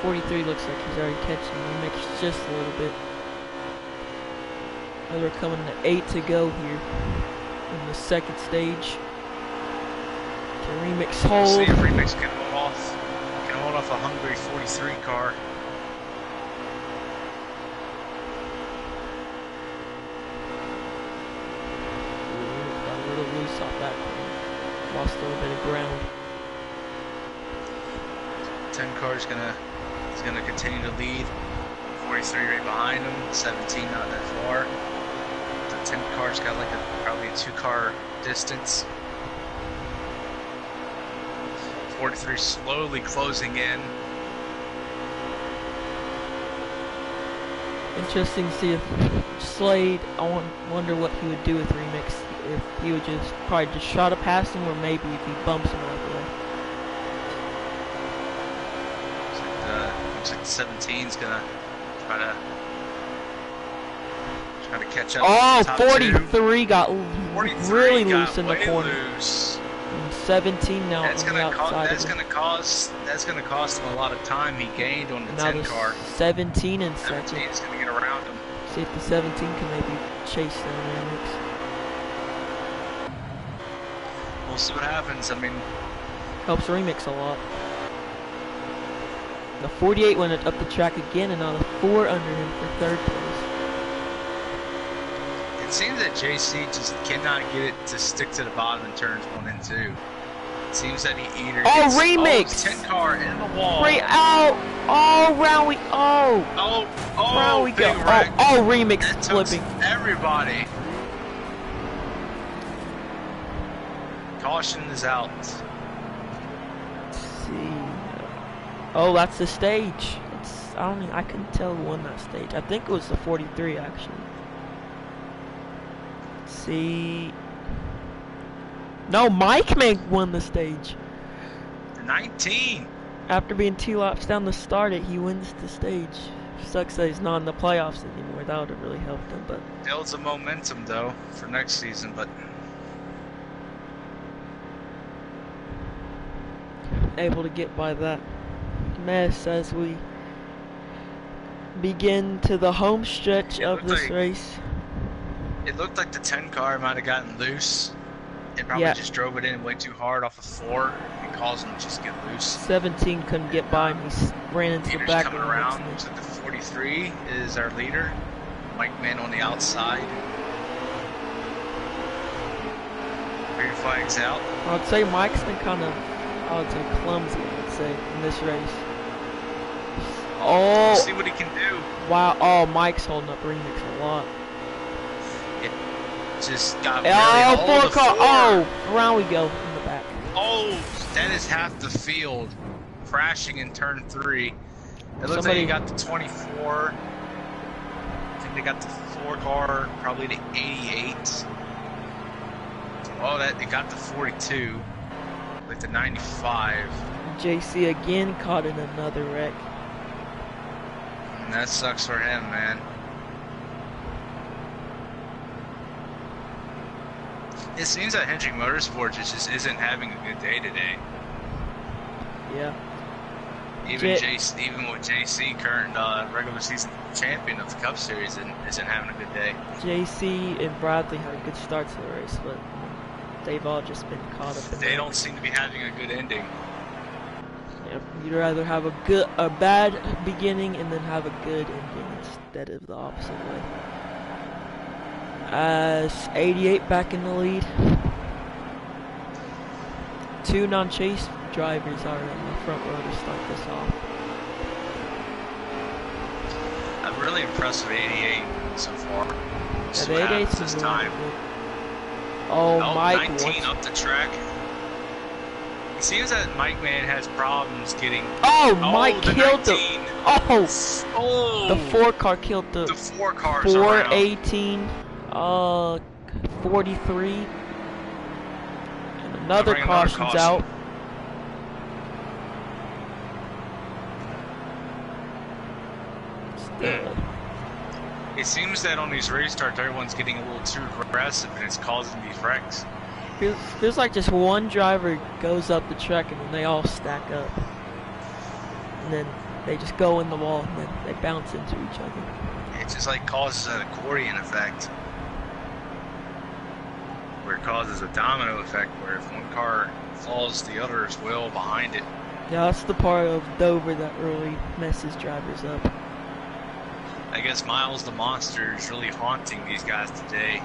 43 looks like he's already catching the mix just a little bit. Now we're coming to 8 to go here in the second stage. Can Remix hold? See if Remix can hold off a hungry 43 car. Got a little loose off that corner. Lost a little bit of ground. 10 car is gonna continue to lead. 43 right behind him. 17 not that far. The 10 car's got like probably a 2-car distance. 43 slowly closing in. Interesting to see if Slade, I wonder what he would do with Remix. If he would probably just try to pass him, or maybe if he bumps him out of the way. Looks like the 17's gonna try to catch up. Oh, to the top 43 two. got 43 really got loose in the way corner. Loose. And 17 now That's on the outside. that's gonna cost him a lot of time he gained on the Now 10 the car. 17 in second. 17 is gonna get around him. See if the 17 can maybe chase down Remix. We'll see what happens. I mean, Helps Remix a lot. The 48 went up the track again, and now the 4 under him for third place. it seems that JC just cannot get it to stick to the bottom in turns 1 and 2. It seems that he either gets, Remix! 10 car in the wall. Free out! Oh, round we round we go. big wreck. Oh, Remix That took flipping. everybody. Caution is out. Let's see. Oh, that's the stage. I couldn't tell who won that stage. I think it was the 43 actually. Let's see. No, Mike Meg won the stage. 19. After being 2 laps down the start, he wins the stage. Sucks that he's not in the playoffs anymore. That would have really helped him, but Builds a momentum though for next season, but able to get by that mess as we begin to the home stretch of this race. it looked like the 10 car might have gotten loose and probably just drove it in way too hard off of 4 and caused him to just get loose. 17 couldn't get by him. He ran into the back. Coming around to the 43 is our leader, Mike Mann on the outside. Green flag's out. I would say Mike's been kind of, I would say, clumsy, I would say, in this race. Oh! See what he can do. Wow, oh, Mike's holding up Remix a lot. It just got really 4 car. Oh, around we go in the back. Oh, that is half the field crashing in turn 3. It looks like he got the 24. I think they got the 4 car, probably the 88. Oh, they got the 42. With the 95. JC again caught in another wreck. And that sucks for him, man. It seems that Hendrick Motorsports just isn't having a good day today. Yeah. Even with JC, current regular season champion of the Cup Series, isn't having a good day. JC and Bradley had a good start to the race, but they've all just been caught up in They don't seem to be having a good ending. Yeah, you'd rather have a bad beginning and then have a good ending instead of the opposite way. As 88 back in the lead. 2 non-chase drivers are in the front row to start this off. I'm really impressed with 88 so far. Yeah, the 88's this time. Oh, Mike 19 up the track. It seems that Mike Man has problems getting. Oh, Mike killed 19. The 4 car killed the 4 cars 418, 43, and another caution's out. Still. It seems that on these race starts, everyone's getting a little too aggressive, and it's causing these wrecks. Feels like just one driver goes up the track, and then they all stack up, and then they just go in the wall, and then they bounce into each other. It just like causes an accordion effect, where it causes a domino effect, where if one car falls, the others will behind it. Yeah, that's the part of Dover that really messes drivers up. I guess Miles the Monster is really haunting these guys today,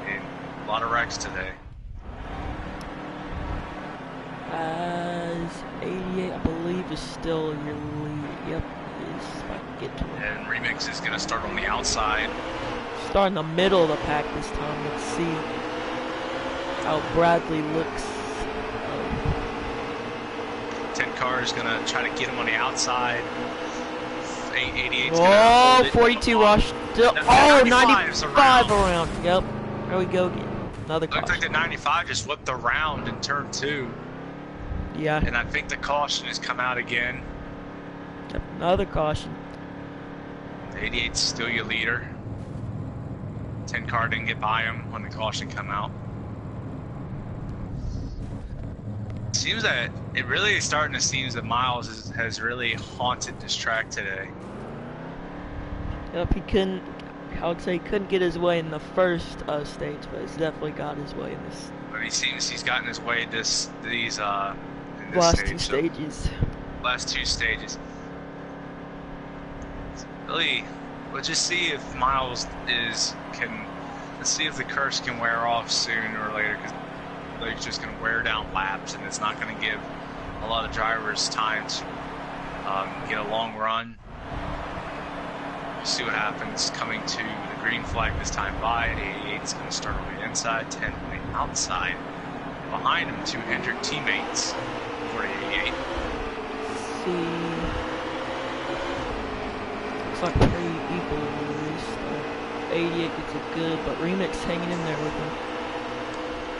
and a lot of wrecks today. As 88, I believe, is still your lead. Yep, it is. If I can get to it. And Remix is going to start on the outside. Start in the middle of the pack this time. Let's see how Bradley looks. 10 car is going to try to get him on the outside. 88's oh, gonna 42 washed. Oh, 95 around. Yep. There we go again. Another caution. Looks like the 95 just whipped around in turn 2. Yeah. And I think the caution has come out again. Yep, another caution. The 88's still your leader. 10 car didn't get by him when the caution come out. Seems that it really is starting to seem that Miles has really haunted this track today. Yep, he couldn't. I would say he couldn't get his way in the first stage, but he's definitely got his way in this. But he seems he's gotten his way in this last stage, 2 stages. Last 2 stages. Really, we'll just see if Miles let's see if the curse can wear off sooner or later, because they're just going to wear down laps, and it's not going to give a lot of drivers time to get a long run. We'll see what happens coming to the green flag this time by. 88 is going to start on the inside, 10 on the outside. Behind him, 2 Hendrick teammates for 88. See. Looks like pretty equal release. 88 gets it good, but Remix hanging in there with him.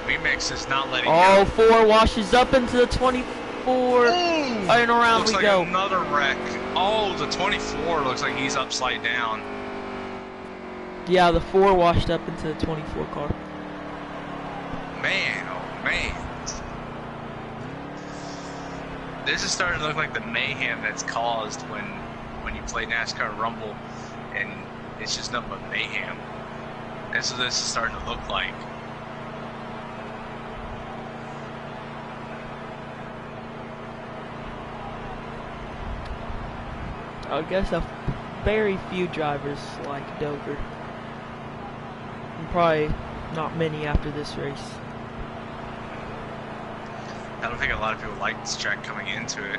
Remix is not letting go. go. 4 washes up into the 20. 24, Ooh, and around looks we like go. another wreck. Oh, the 24 looks like he's upside down. Yeah, the 4 washed up into the 24 car. Man, oh man. This is starting to look like the mayhem that's caused when you play NASCAR Rumble, and it's just nothing but mayhem. That's what this is starting to look like. I guess very few drivers like Dover. And probably not many after this race. I don't think a lot of people like this track coming into it.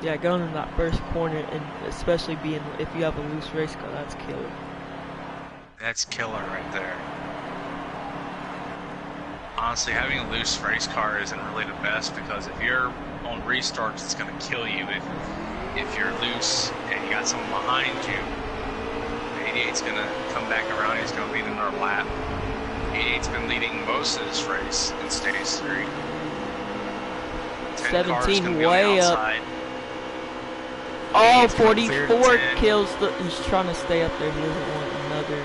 Yeah, going in that first corner, and especially being if you have a loose race car, that's killer. That's killer right there. Honestly, having a loose race car isn't really the best, because if you're on restarts, it's going to kill you. If you're loose and you got someone behind you, the 88's going to come back around. He's going to lead another lap. 88's been leading most of this race in stage 3. 17 way up. Oh, 44 kills the. He's trying to stay up there. He doesn't want another.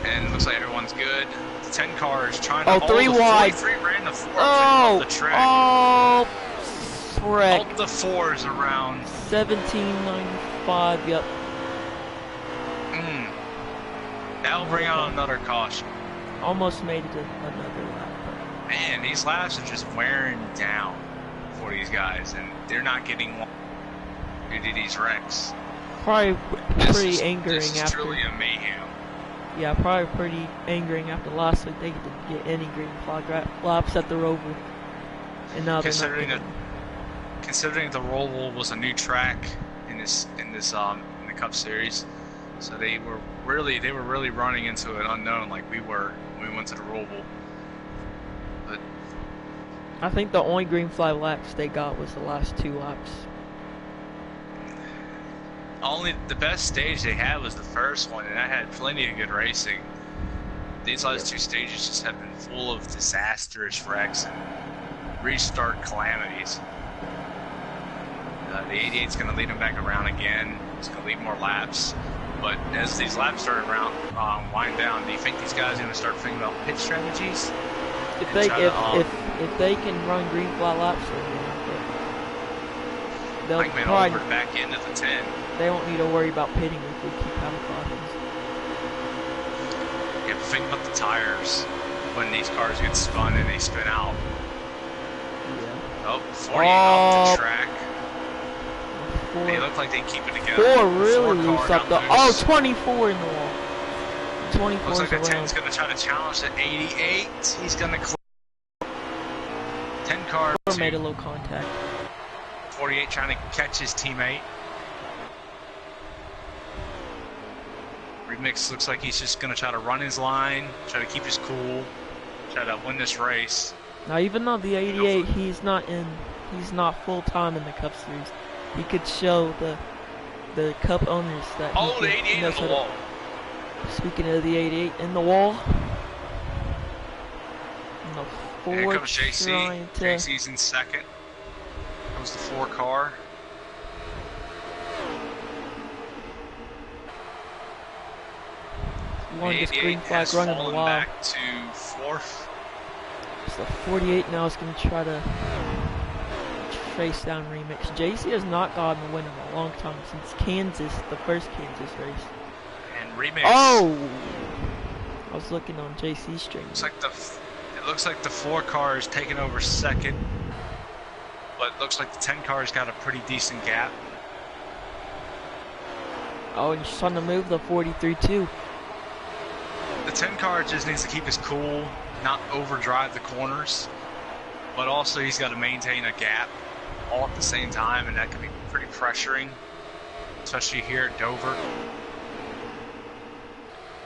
And it looks like everyone's good. The 10 car is trying to. Oh, 3 wide. 43 ran the 4 Oh, off the track. oh, wreck. All the 4s around. 1795. Yep. That'll bring out another caution. Almost made it to another lap. Man, these laps are just wearing down for these guys, and they're not getting one due to these wrecks. Probably pretty angering this is after. Truly a mayhem. Yeah, probably pretty angering after last week. They didn't get any green flag laps at the Roval, and now they're not getting. Considering the Roval was a new track in the Cup Series, so they were really running into an unknown like we were when we went to the Roval. But I think the only green flag laps they got was the last 2 laps. only the best stage they had was the first one, and that had plenty of good racing. These last 2 stages just have been full of disastrous wrecks and restart calamities. The 88's going to lead him back around again. It's going to lead more laps. But as these laps start around, wind down, do you think these guys are going to start thinking about pit strategies? If they can run green flag laps, they'll like probably over back into the 10. They won't need to worry about pitting if we keep having problems. Yeah, but think about the tires when these cars get spun and they spin out. Yeah. Oh, 40 off the track. Four, They look like they keep it together. 4 really Four loose car up the. got Oh, loose. 24 in the wall. 24 Looks like the around. 10's going to try to challenge the 88. He's going to clear. 10 car Made a little contact. 48 trying to catch his teammate. Remix looks like he's just going to try to run his line, try to keep his cool, try to win this race. Now, even though the 88, he's not full time in the Cup Series. He could show the Cup owners that. Oh, the 88 in the wall. Speaking of the 88 in the wall. And the 4 Here comes JC. trying to. JC's in second. Comes the 4 car. Longest The 88 green flag has run in a fallen while. back to 4th. So 48 now is going to try to chase down Remix. JC has not gotten a win in a long time since Kansas, the first Kansas race. And Remix. Oh! I was looking on JC's stream. It looks like the 4 car is taking over second, but it looks like the 10 car's got a pretty decent gap. Oh, and he's trying to move the 43 too. The 10 car just needs to keep his cool, not overdrive the corners, but also he's got to maintain a gap all at the same time, and that can be pretty pressuring, especially here at Dover.